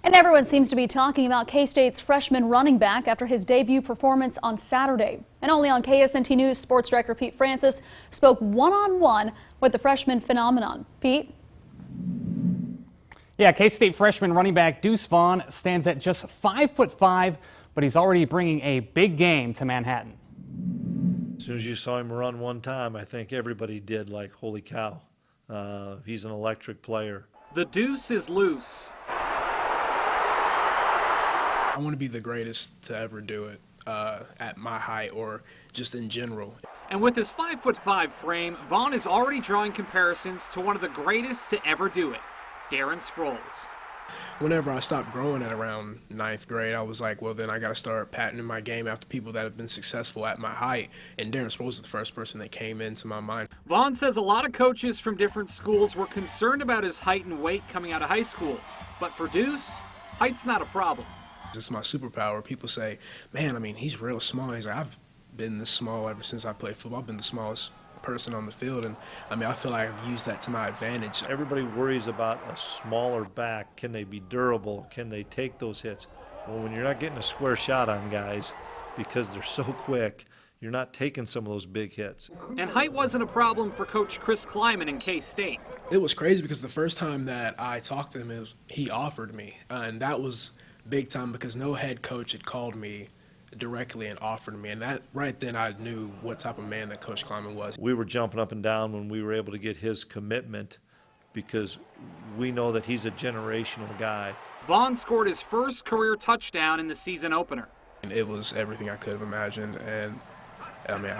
And everyone seems to be talking about K-State's freshman running back after his debut performance on Saturday. And only on KSNT News, sports director Pete Francis spoke one-on-one with the freshman phenomenon. Pete? Yeah, K-State freshman running back Deuce Vaughn stands at just 5'5", but he's already bringing a big game to Manhattan. As soon as you saw him run one time, I think everybody did, like, holy cow. He's an electric player. The Deuce is loose. I want to be the greatest to ever do it at my height or just in general. And with his 5'5" frame, Vaughn is already drawing comparisons to one of the greatest to ever do it, Darren Sproles. Whenever I stopped growing at around 9th grade, I was like, well, then I got to start patenting my game after people that have been successful at my height. And Darren Sproles was the first person that came into my mind. Vaughn says a lot of coaches from different schools were concerned about his height and weight coming out of high school. But for Deuce, height's not a problem. It's my superpower. People say, man, I mean, he's real small. He's like, I've been this small ever since I played football. I've been the smallest person on the field, and I mean, I feel like I've used that to my advantage. Everybody worries about a smaller back. Can they be durable? Can they take those hits? Well, when you're not getting a square shot on guys because they're so quick, you're not taking some of those big hits. And height wasn't a problem for Coach Chris Kleiman in K-State. It was crazy because the first time that I talked to him, he offered me, and that was big time because no head coach had called me directly and offered me, and that right then I knew what type of man that Coach Kleiman was. We were jumping up and down when we were able to get his commitment because we know that he's a generational guy. Vaughn scored his first career touchdown in the season opener. It was everything I could have imagined, and I mean,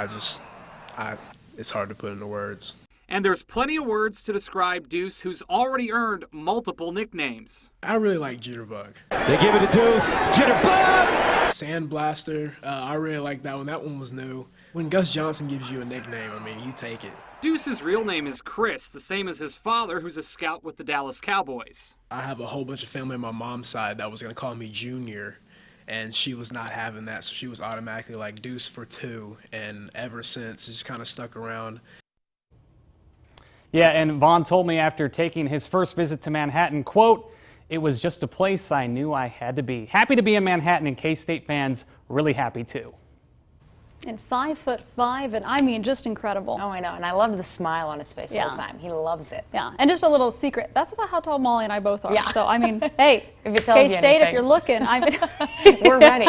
it's hard to put into words. And there's plenty of words to describe Deuce, who's already earned multiple nicknames. I really like Jitterbug. They give it to Deuce. Jitterbug! Sandblaster. I really like that one. That one was new. When Gus Johnson gives you a nickname, I mean, you take it. Deuce's real name is Chris, the same as his father, who's a scout with the Dallas Cowboys. I have a whole bunch of family on my mom's side that was going to call me Junior, and she was not having that, so she was automatically like Deuce for 2, and ever since, it's just kind of stuck around. Yeah, and Vaughn told me after taking his first visit to Manhattan, quote, "It was just a place I knew I had to be." Happy to be in Manhattan, and K-State fans really happy too. And 5'5", and I mean, just incredible. Oh, I know, and I love the smile on his face the whole time. He loves it. Yeah, and just a little secret, that's about how tall Molly and I both are. Yeah. So, I mean, hey, if it tells you K-State, if anything. you're looking, We're ready.